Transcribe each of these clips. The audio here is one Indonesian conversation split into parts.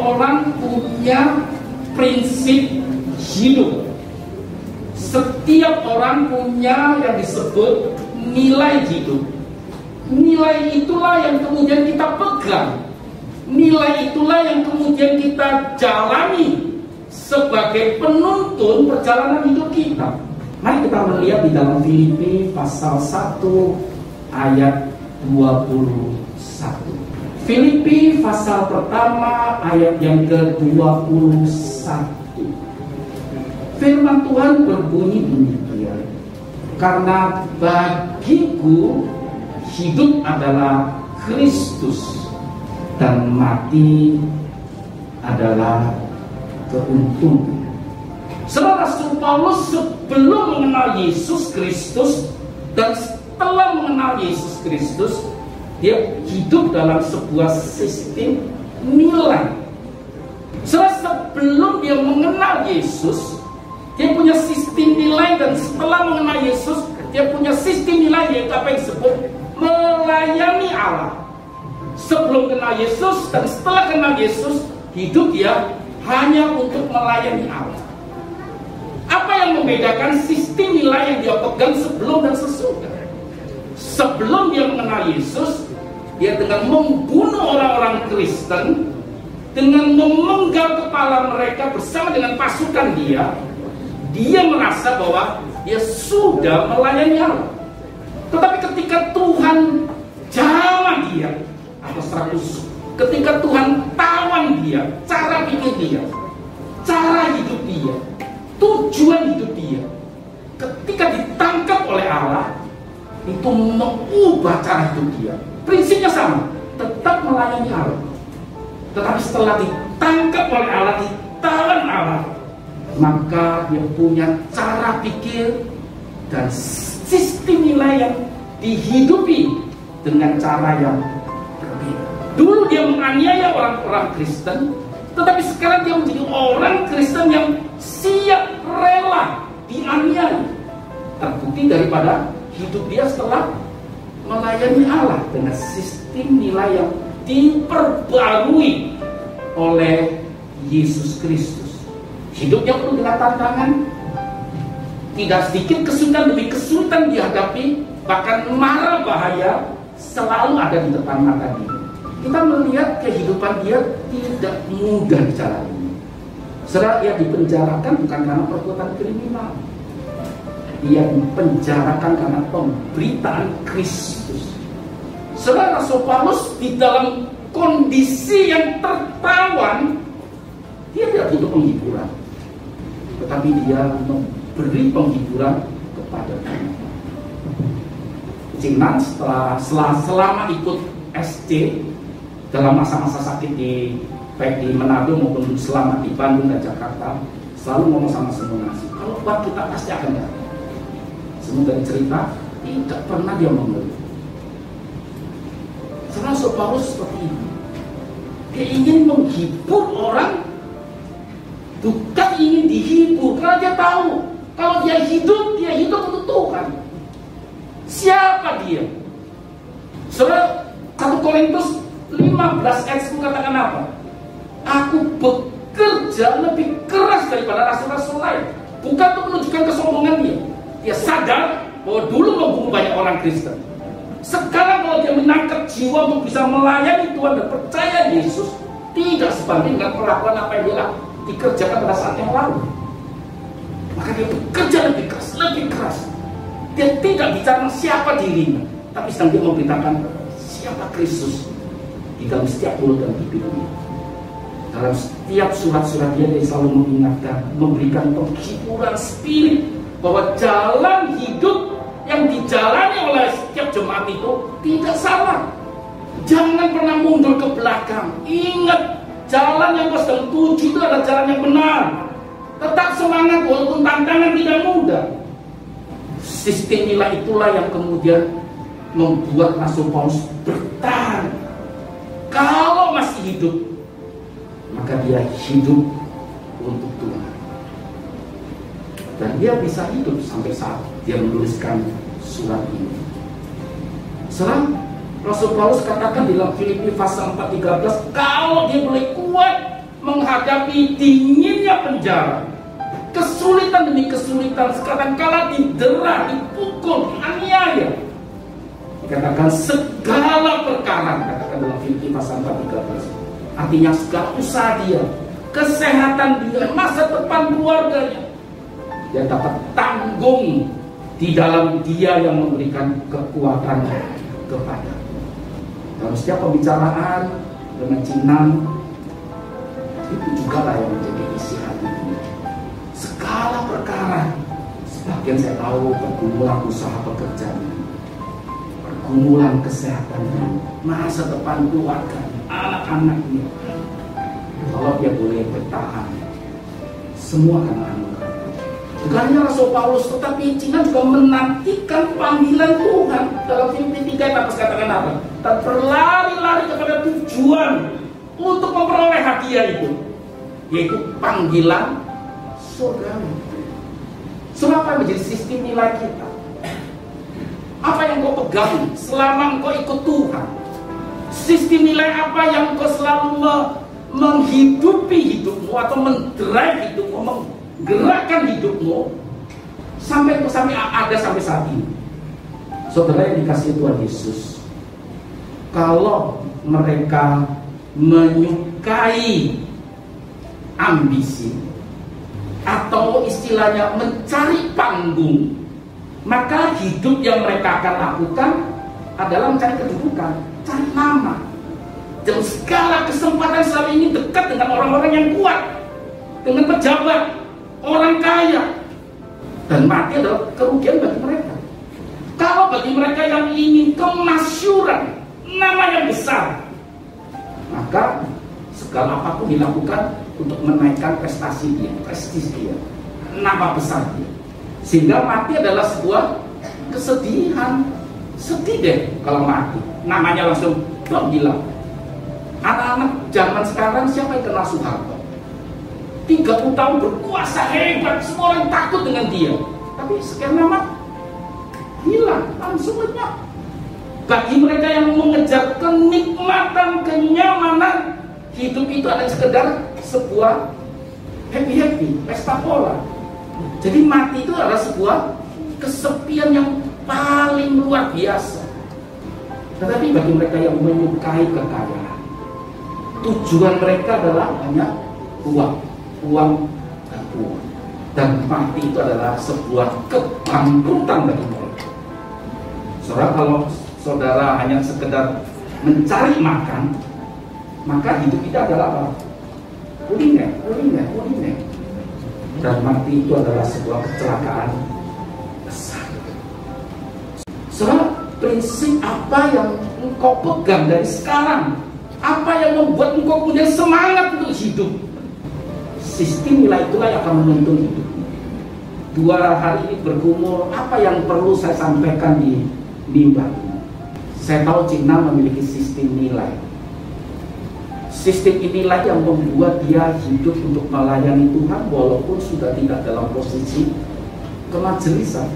orang punya prinsip hidup. Setiap orang punya yang disebut nilai hidup. Nilai itulah yang kemudian kita pegang. Nilai itulah yang kemudian kita jalani sebagai penuntun perjalanan hidup kita. Mari kita melihat di dalam Filipi pasal 1 ayat 21. Filipi pasal pertama ayat yang ke-21. Firman Tuhan berbunyi demikian. Karena bagiku hidup adalah Kristus dan mati adalah keuntungan. Saudara, Rasul Paulus sebelum mengenal Yesus Kristus dan setelah mengenal Yesus Kristus, dia hidup dalam sebuah sistem nilai. Sebelum dia mengenal Yesus, dia punya sistem nilai, dan setelah mengenal Yesus, dia punya sistem nilai yaitu apa yang disebut melayani Allah. Sebelum kenal Yesus dan setelah kenal Yesus, hidup dia hanya untuk melayani Allah. Apa yang membedakan sistem nilai yang dia pegang sebelum dan sesudah? Sebelum dia mengenal Yesus, dia dengan membunuh orang-orang Kristen, dengan memenggal kepala mereka bersama dengan pasukan dia merasa bahwa dia sudah melayani Allah. Tetapi ketika Tuhan jamah dia, atau 100, ketika Tuhan tawan dia, cara pikir dia, cara hidup dia, tujuan hidup dia, ketika ditangkap oleh Allah, itu mengubah cara hidup dia. Prinsipnya sama, tetap melayani Allah. Tetapi setelah ditangkap oleh Allah, ditawan Allah, maka dia punya cara pikir dan sistem nilai yang dihidupi dengan cara yang berbeda. Dulu dia menganiaya orang-orang Kristen, tetapi sekarang dia menjadi orang Kristen yang siap rela dianiaya. Terbukti daripada hidup dia setelah melayani Allah dengan sistem nilai yang diperbarui oleh Yesus Kristus. Hidupnya penuh dengan tantangan, tidak sedikit kesulitan demi kesulitan dihadapi, bahkan mara bahaya selalu ada di depan mata dia. Kita melihat kehidupan dia tidak mudah dijalani. Saudara, ia dipenjarakan bukan karena perbuatan kriminal, ia dipenjarakan karena pemberitaan Kristus. Saudara, Rasul Paulus di dalam kondisi yang tertawan, dia tidak butuh penghiburan, tetapi dia memberi penghiburan kepada kita. Cinan selama ikut SC dalam masa-masa sakit baik di Manado maupun selama di Bandung dan Jakarta, selalu ngomong sama Semunasi, kalau buat kita pasti akan datang. Semua dari cerita tidak pernah dia mengeluh. Rasul Paulus seperti ini, dia ingin menghibur orang, bukan ingin dihibur, karena dia tahu kalau dia hidup untuk Tuhan. Siapa dia? Saudara, 1 Korintus 15 ayat 10 katakan apa? Aku bekerja lebih keras daripada rasul-rasul lain. Bukan untuk menunjukkan kesombongan dia. Dia sadar bahwa dulu membunuh banyak orang Kristen. Sekarang kalau dia menangkap jiwa untuk bisa melayani Tuhan dan percaya Yesus, tidak sebanding dengan perlakuan apa yang dia dikerjakan pada saat yang lalu. Maka dia bekerja lebih keras. Dia tidak bicara siapa dirinya, tapi sedang dia memberitakan siapa Kristus di dalam setiap mulut dan bibirnya. Dalam setiap surat-surat dia selalu mengingatkan, memberikan penghiburan spirit bahwa jalan hidup yang dijalani oleh setiap jemaat itu tidak salah. Jangan pernah mundur ke belakang. Ingat, jalan yang kau sedang tuju itu adalah jalan yang benar. Tetap semangat walaupun tantangan tidak mudah. Sistem nilai itulah yang kemudian membuat Rasul Paulus bertahan. Kalau masih hidup, maka dia hidup untuk Tuhan. Dan dia bisa hidup sampai saat dia menuliskan surat ini. Serang Rasul Paulus katakan di dalam Filipi pasal 4:13, kalau dia boleh kuat menghadapi dinginnya penjara, kesulitan demi kesulitan, kadang-kala didera, dipukul, dianiaya. Dikatakan segala perkara, katakan dalam Filipi pasal 4:13. Artinya segala usaha dia, kesehatan dia, masa depan keluarganya, dia dapat tanggung di dalam Dia yang memberikan kekuatan kepada. Dalam setiap pembicaraan dengan Cinan, itu juga lah yang menjadi isi hatinya. Segala perkara, sebagian saya tahu pergumulan usaha pekerjaannya, pergumulan kesehatannya, masa depan keluarganya, anak-anaknya. Kalau dia boleh bertahan, semua akan anugerah. Bukan hanya Rasul Paulus, tetapi Cina juga menantikan panggilan Tuhan. Dalam Filipi 3 apa katakan apa? Dan berlari-lari kepada tujuan untuk memperoleh hadiah itu, yaitu panggilan surgawi. Sebab apa yang menjadi sistem nilai kita? Apa yang kau pegang selama engkau ikut Tuhan? Sistem nilai apa yang kau selalu menghidupi hidupmu atau mendrive hidupmu, menggerakkan hidupmu sampai ada sampai saat ini? Saudara yang dikasihi Tuhan Yesus, kalau mereka menyukai ambisi atau istilahnya mencari panggung, maka hidup yang mereka akan lakukan adalah mencari kedudukan, cari nama. Dan segala kesempatan selalu ingin dekat dengan orang-orang yang kuat, dengan pejabat, orang kaya. Dan mati adalah kerugian bagi mereka. Kalau bagi mereka yang ingin kemasyuran, nama yang besar, maka segala apapun dilakukan untuk menaikkan prestasi dia, prestis dia, nama besar dia. Sehingga mati adalah sebuah kesedihan. Sedih deh kalau mati, namanya langsung hilang. Anak-anak zaman sekarang siapa yang kenal Soeharto? 30 tahun berkuasa hebat, semua orang takut dengan dia. Tapi sekian lama hilang, langsung lenyap. Bagi mereka yang mengejar kenikmatan, kenyamanan, hidup itu adalah sekedar sebuah happy, pesta pola. Jadi mati itu adalah sebuah kesepian yang paling luar biasa. Tetapi bagi mereka yang menyukai kekayaan, tujuan mereka adalah hanya uang dan uang. Dan mati itu adalah sebuah kebangkrutan bagi mereka. Saudara, kalau saudara hanya sekedar mencari makan, maka hidup kita adalah apa? Kuliner. Dan mati itu adalah sebuah kecelakaan besar. Saudara, prinsip apa yang engkau pegang dari sekarang? Apa yang membuat engkau punya semangat untuk hidup? Sistem nilai itulah yang akan menuntun hidup. 2 hari ini bergumul, apa yang perlu saya sampaikan di mimbar ini? Saya tahu Cina memiliki sistem nilai. Sistem inilah yang membuat dia hidup untuk melayani Tuhan walaupun sudah tidak dalam posisi kemajelisan.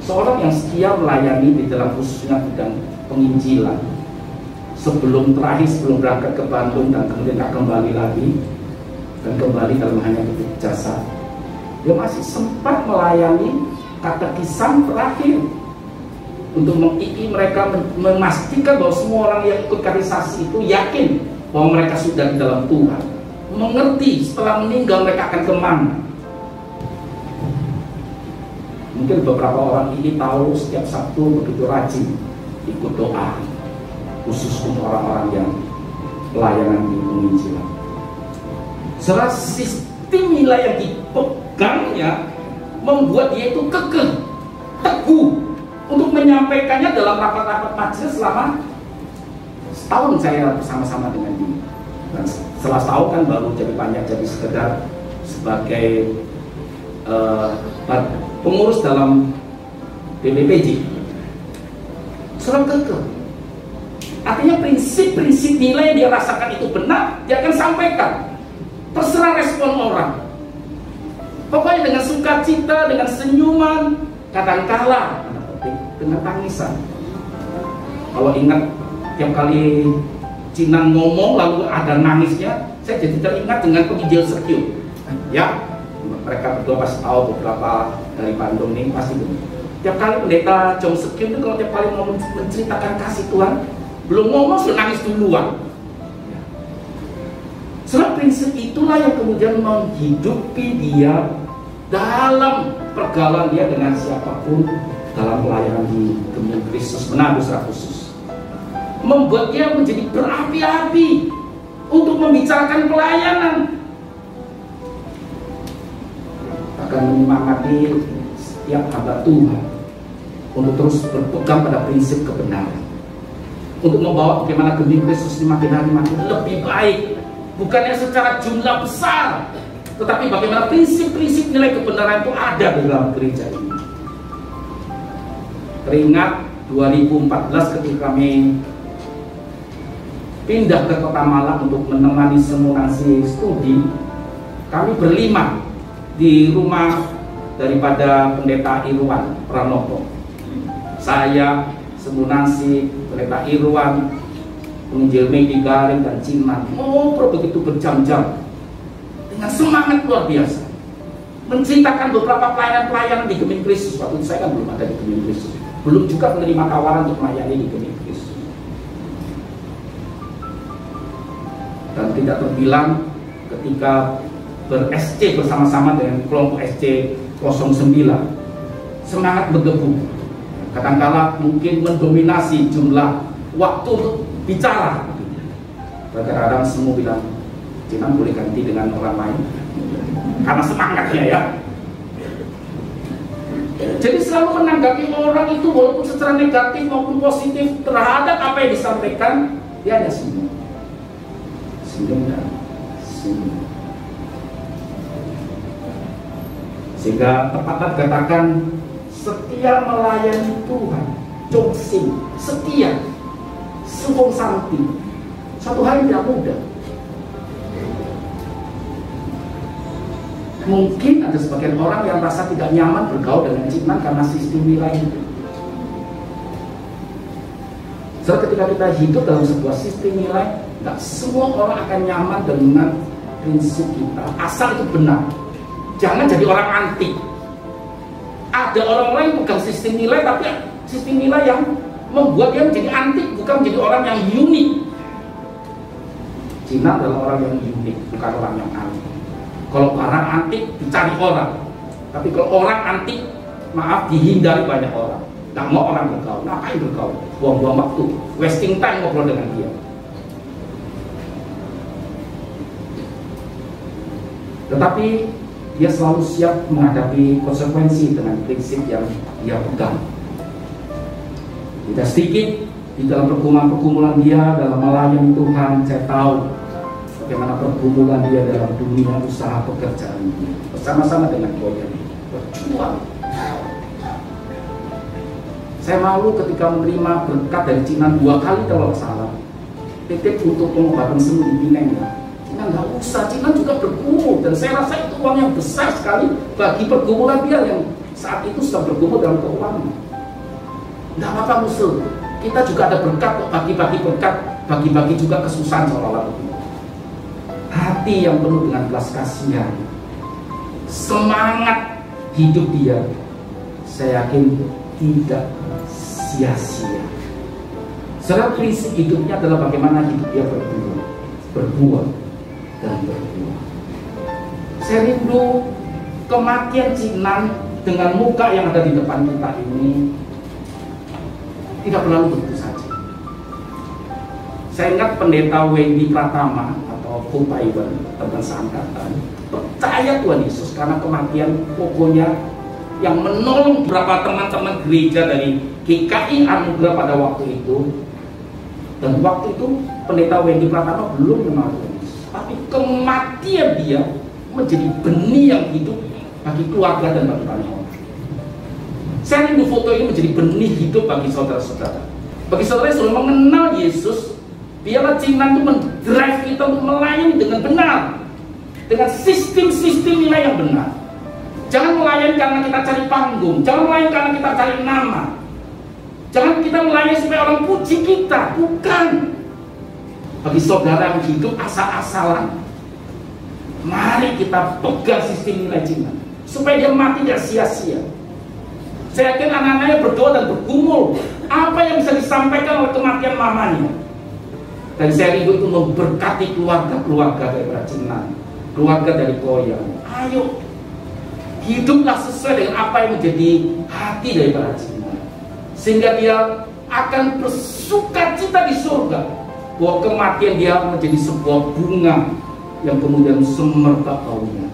Seorang yang setia melayani di dalam khususnya bidang penginjilan, sebelum berangkat ke Bandung dan kemudian tak kembali lagi dan kembali dalam hanya hidup jasa, dia masih sempat melayani katekisan terakhir untuk mengiki mereka, memastikan bahwa semua orang yang ikut katekisasi itu yakin bahwa mereka sudah di dalam Tuhan, mengerti setelah meninggal mereka akan kemana. Mungkin beberapa orang ini tahu setiap Sabtu begitu rajin ikut doa khusus untuk orang-orang yang pelayanan di penginjilan. Setelah sistem nilai yang dipegangnya membuat dia itu kekeh, teguh untuk menyampaikannya dalam rapat-rapat majelis selama setahun saya bersama-sama dengan dia. Dan setelah setahun kan baru jadi banyak, jadi sekedar sebagai pengurus dalam BPPJ. Serang kekeh. Artinya prinsip-prinsip nilai yang dia rasakan itu benar, dia akan sampaikan. Terserah respon orang. Pokoknya dengan sukacita, dengan senyuman, kadangkala dengan tangisan. Kalau ingat tiap kali Cinan ngomong lalu ada nangisnya, saya jadi teringat dengan penginjil Sergio. Ya, mereka berdua pasti tahu beberapa dari Bandung nih pasti begitu. Tiap kali pendeta John Sergio itu kalau tiap kali mau menceritakan kasih Tuhan, belum ngomong sudah nangis duluan. Sebab prinsip itulah yang kemudian menghidupi dia dalam pergaulan dia dengan siapapun dalam pelayanan di Geming Kristus Menado secara khusus. Membuat dia menjadi berapi-api untuk membicarakan pelayanan, akan menyemangati setiap hamba Tuhan untuk terus berpegang pada prinsip kebenaran, untuk membawa bagaimana Geming Kristus makin hari makin lebih baik, bukannya secara jumlah besar, tetapi bagaimana prinsip-prinsip nilai kebenaran itu ada di dalam gereja ini. Teringat 2014 ketika kami pindah ke Kota Malang untuk menemani seminasi studi, kami berlima di rumah daripada pendeta Irwan Pranoto. Saya, seminasi, pendeta Irwan, penginjil Medi Garing dan Cinan ngobrol begitu berjam-jam dengan semangat luar biasa, menceritakan beberapa pelayanan-pelayanan di Geming Kristus. Waktu itu saya kan belum ada di Geming Kristus, belum juga menerima tawaran untuk melayani di Geming Kristus. Dan tidak terbilang ketika ber-SC bersama-sama dengan kelompok SC 09, semangat bergebu. Kadang-kala mungkin mendominasi jumlah waktu untuk bicara. Kadang-kadang semua bilang, Cinan boleh ganti dengan orang lain, karena semangatnya ya. Jadi selalu menanggapi orang itu walaupun secara negatif maupun positif terhadap apa yang disampaikan, dia hanya senyum. Sehingga tepat katakan setia melayani Tuhan, Jongsin, setia, suwung santi, satu hari tidak mudah. Mungkin ada sebagian orang yang merasa tidak nyaman bergaul dengan Cinan karena sistem nilai itu. So, ketika kita hidup dalam sebuah sistem nilai, tidak semua orang akan nyaman dengan prinsip kita, asal itu benar. Jangan jadi orang anti. Ada orang lain pegang sistem nilai, tapi sistem nilai yang membuat dia menjadi anti, bukan menjadi orang yang unik. Cina adalah orang yang unik, bukan orang yang anti. Kalau orang anti dicari orang, tapi kalau orang anti, maaf, dihindari banyak orang. Nggak mau orang bergaul, ngapain bergaul? Buang-buang waktu, wasting time ngobrol dengan dia. Tetapi dia selalu siap menghadapi konsekuensi dengan prinsip yang dia pegang. Tidak sedikit di dalam pergumulan dia dalam melayani Tuhan, saya tahu bagaimana pergumulan dia dalam dunia usaha pekerjaan dia bersama-sama dengan Boyan berjuang. Saya malu ketika menerima berkat dari Cinan 2 kali kalau salah, titip untuk pengobatan sembuh di Pineng ya. Cinan nggak usah, Cinan juga bergumul, dan saya rasa itu uang yang besar sekali bagi pergumulan dia yang saat itu sedang bergumul dalam keuangan. Nggak apa-apa musuh, kita juga ada berkat kok, bagi-bagi berkat, bagi-bagi juga kesusahan seolah-olah begitu. Hati yang penuh dengan belas kasihan, semangat hidup dia, saya yakin tidak sia-sia. Sebab prinsip hidupnya adalah bagaimana hidup dia berbuah dan berbuah. Saya rindu kematian Cinan dengan muka yang ada di depan kita ini tidak berlalu begitu saja. Saya ingat pendeta Wendy Pratama atau Bung Taiwan, teman seangkatan, percaya Tuhan Yesus karena kematian pokoknya yang menolong beberapa teman-teman gereja dari GKI Anugerah pada waktu itu. Dan waktu itu pendeta Wendy Pratama belum mengenal Tuhan Yesus, tapi kematian dia menjadi benih yang hidup bagi keluarga dan bagi banyak orang. Saya rindu foto ini menjadi benih hidup bagi saudara-saudara. Bagi saudara yang sudah mengenal Yesus, biarlah Cinan itu mendrive kita untuk melayani dengan benar, dengan sistem-sistem nilai yang benar. Jangan melayani karena kita cari panggung, jangan melayani karena kita cari nama, jangan kita melayani supaya orang puji kita, bukan. Bagi saudara yang hidup asal-asalan, mari kita pegang sistem nilai Cina supaya dia mati tidak sia-sia. Saya yakin anak-anaknya berdoa dan bergumul apa yang bisa disampaikan oleh kematian mamanya. Dan saya rindu itu memberkati keluarga-keluarga dari Cina, keluarga dari Koyang. Ayo, hiduplah sesuai dengan apa yang menjadi hati dari Cina, sehingga dia akan bersukacita di surga bahwa kematian dia menjadi sebuah bunga yang kemudian semerbak baunya,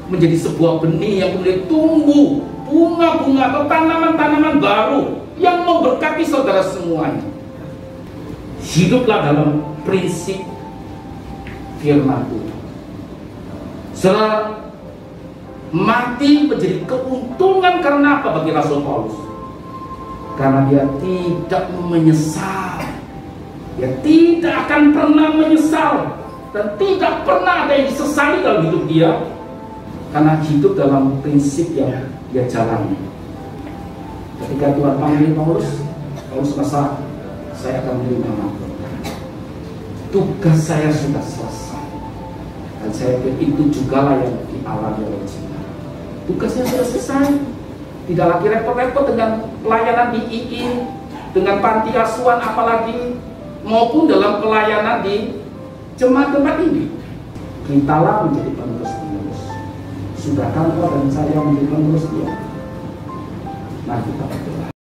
menjadi sebuah benih yang kemudian tumbuh bunga-bunga atau tanaman-tanaman baru yang memberkati saudara semuanya. Hiduplah dalam prinsip firman Tuhan. Saudara, mati menjadi keuntungan karena apa bagi Rasul Paulus? Karena dia tidak menyesal. Dia tidak akan pernah menyesal dan tidak pernah ada yang disesali dalam hidup dia, karena hidup dalam prinsip yang dia jalani. Ketika Tuhan panggil Paulus merasa, saya akan menerima makhluk. Tugas saya sudah selesai. Dan saya pikir itu juga lah yang dialami oleh Cina. Tugasnya sudah selesai. Tidak lagi repot-repot dengan pelayanan di II, dengan panti asuhan apalagi, maupun dalam pelayanan di jemaat tempat ini. Kitalah menjadi penerus-penerus. Sudahkah engkau dan saya menjadi penerus dia? Mari kita berdoa.